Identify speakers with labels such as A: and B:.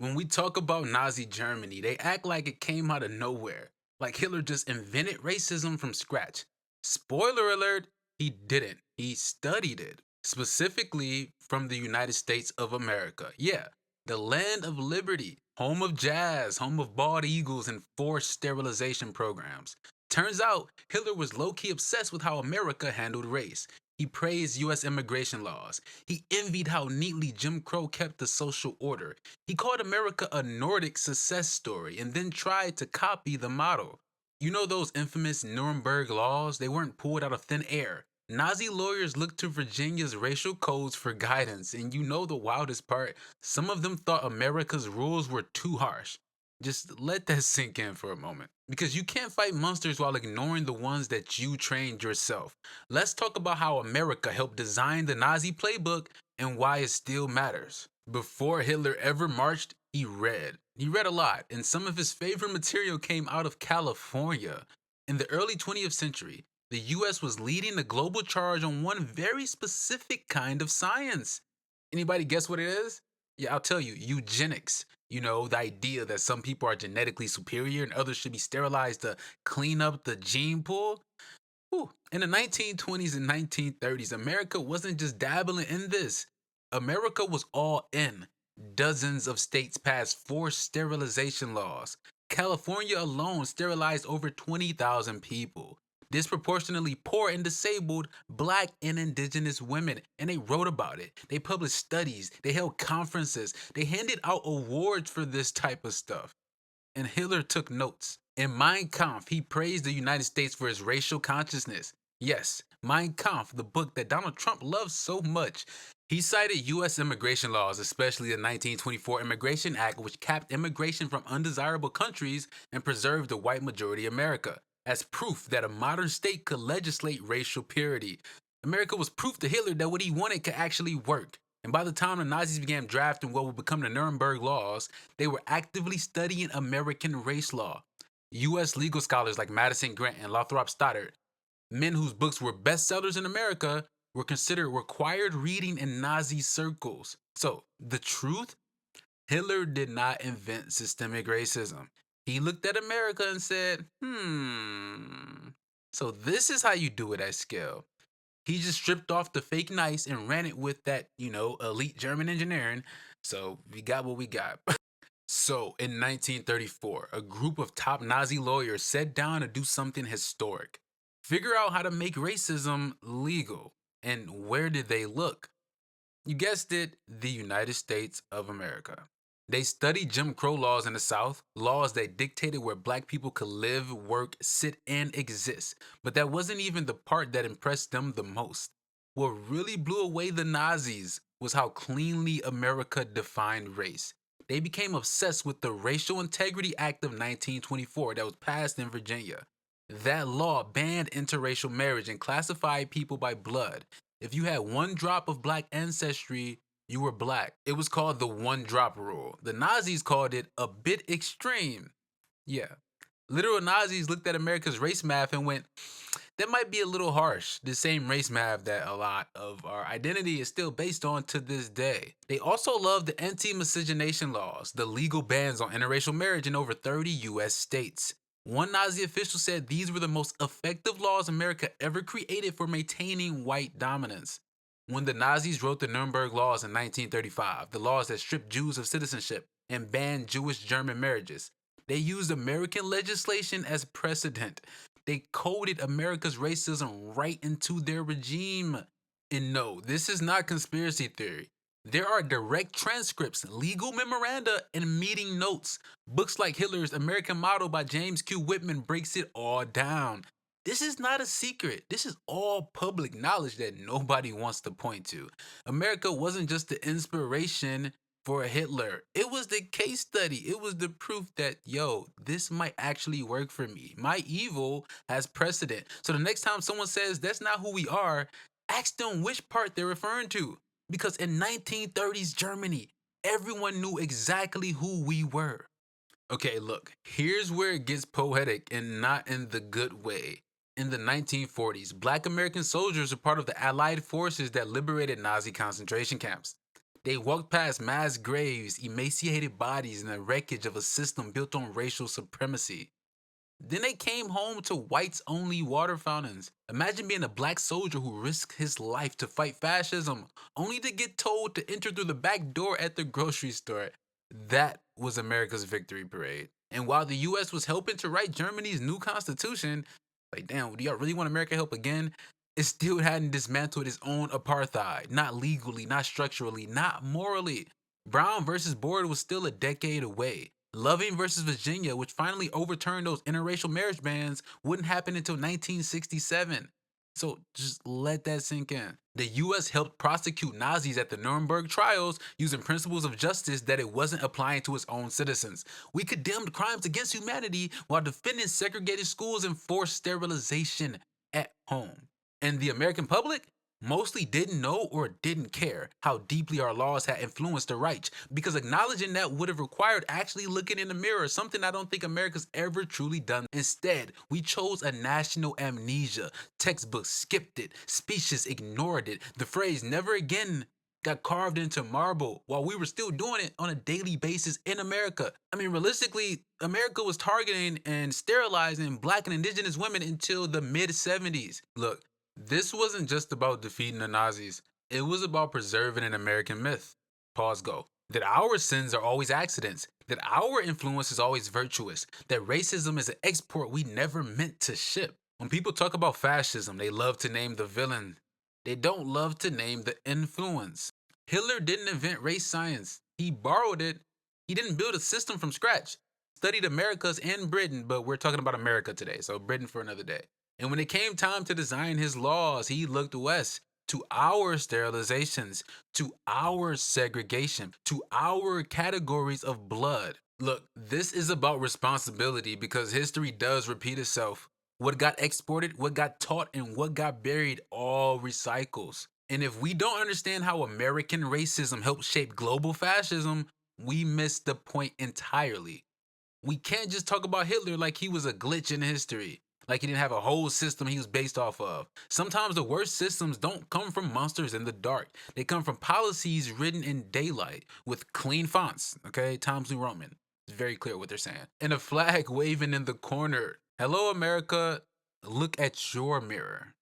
A: When we talk about Nazi Germany, they act like it came out of nowhere. Like Hitler just invented racism from scratch. Spoiler alert, he didn't. He studied it, specifically from the United States of America. Yeah, the land of liberty, home of jazz, home of bald eagles, and forced sterilization programs. Turns out, Hitler was low key obsessed with how America handled race. He praised US immigration laws. He envied how neatly Jim Crow kept the social order. He called America a Nordic success story and then tried to copy the model. You know those infamous Nuremberg Laws? They weren't pulled out of thin air. Nazi lawyers looked to Virginia's racial codes for guidance, and you know the wildest part? Some of them thought America's rules were too harsh. Just let that sink in for a moment. Because you can't fight monsters while ignoring the ones that you trained yourself. Let's talk about how America helped design the Nazi playbook and why it still matters. Before Hitler ever marched, he read. He read a lot, and some of his favorite material came out of California. In the early 20th century, the US was leading the global charge on one very specific kind of science. Anybody guess what it is? Yeah, I'll tell you, eugenics. You know, the idea that some people are genetically superior and others should be sterilized to clean up the gene pool. Whew. In the 1920s and 1930s, America wasn't just dabbling in this. America was all in. Dozens of states passed forced sterilization laws. California alone sterilized over 20,000 people, disproportionately poor and disabled black and indigenous women. And they wrote about it. They published studies. They held conferences. They handed out awards for this type of stuff. And Hitler took notes. In Mein Kampf, he praised the United States for its racial consciousness. Yes, Mein Kampf, the book that Donald Trump loves so much. He cited U.S. immigration laws, especially the 1924 Immigration Act, which capped immigration from undesirable countries and preserved the white majority America, as proof that a modern state could legislate racial purity. America was proof to Hitler that what he wanted could actually work. And by the time the Nazis began drafting what would become the Nuremberg Laws, they were actively studying American race law. U.S. legal scholars like Madison Grant and Lothrop Stoddard, men whose books were bestsellers in America, were considered required reading in Nazi circles. So, the truth? Hitler did not invent systemic racism. He looked at America and said, so this is how you do it at scale. He just stripped off the fake nice and ran it with that, elite German engineering. So we got what we got. So in 1934, a group of top Nazi lawyers sat down to do something historic. Figure out how to make racism legal. And where did they look? You guessed it, the United States of America. They studied Jim Crow laws in the South, laws that dictated where black people could live, work, sit, and exist. But that wasn't even the part that impressed them the most. What really blew away the Nazis was how cleanly America defined race. They became obsessed with the Racial Integrity Act of 1924 that was passed in Virginia. That law banned interracial marriage and classified people by blood. If you had one drop of black ancestry, you were black. It was called the one drop rule. The Nazis called it a bit extreme. Yeah. Literal Nazis looked at America's race math and went, that might be a little harsh. The same race math that a lot of our identity is still based on to this day. They also loved the anti-miscegenation laws, the legal bans on interracial marriage in over 30 US states. One Nazi official said these were the most effective laws America ever created for maintaining white dominance. When the Nazis wrote the Nuremberg Laws in 1935, the laws that stripped Jews of citizenship and banned Jewish-German marriages, they used American legislation as precedent. They coded America's racism right into their regime. And no, this is not conspiracy theory. There are direct transcripts, legal memoranda, and meeting notes. Books like Hitler's American Model by James Q. Whitman breaks it all down. This is not a secret. This is all public knowledge that nobody wants to point to. America wasn't just the inspiration for Hitler. It was the case study. It was the proof that, this might actually work for me. My evil has precedent. So the next time someone says that's not who we are, ask them which part they're referring to. Because in 1930s Germany, everyone knew exactly who we were. Okay, look, here's where it gets poetic and not in the good way. In the 1940s, black American soldiers were part of the Allied forces that liberated Nazi concentration camps. They walked past mass graves, emaciated bodies, and the wreckage of a system built on racial supremacy. Then they came home to whites only water fountains. Imagine being a black soldier who risked his life to fight fascism, only to get told to enter through the back door at the grocery store. That was America's victory parade. And while the US was helping to write Germany's new constitution, like, damn, do y'all really want America help again? It still hadn't dismantled its own apartheid. Not legally, not structurally, not morally. Brown versus Board was still a decade away. Loving versus Virginia, which finally overturned those interracial marriage bans, wouldn't happen until 1967. So just let that sink in. The US helped prosecute Nazis at the Nuremberg trials using principles of justice that it wasn't applying to its own citizens. We condemned crimes against humanity while defending segregated schools and forced sterilization at home. And the American public mostly didn't know or didn't care how deeply our laws had influenced the Reich, because acknowledging that would have required actually looking in the mirror, something I don't think America's ever truly done. Instead, we chose a national amnesia. Textbooks skipped it, speeches ignored it. The phrase never again got carved into marble while we were still doing it on a daily basis in America. I mean, realistically, America was targeting and sterilizing black and indigenous women until the mid 70s. Look, this wasn't just about defeating the Nazis, it was about preserving an American myth. Pause go. That our sins are always accidents, that our influence is always virtuous, that racism is an export we never meant to ship. When people talk about fascism, they love to name the villain. They don't love to name the influence. Hitler didn't invent race science, he borrowed it. He didn't build a system from scratch. Studied Americas and Britain, but we're talking about America today, so Britain for another day. And when it came time to design his laws, he looked west to our sterilizations, to our segregation, to our categories of blood. Look, this is about responsibility because history does repeat itself. What got exported, what got taught, and what got buried all recycles. And if we don't understand how American racism helped shape global fascism, we miss the point entirely. We can't just talk about Hitler like he was a glitch in history, like he didn't have a whole system he was based off of. Sometimes the worst systems don't come from monsters in the dark. They come from policies written in daylight with clean fonts, okay? Times New Roman. It's very clear what they're saying. And a flag waving in the corner. Hello, America. Look at your mirror.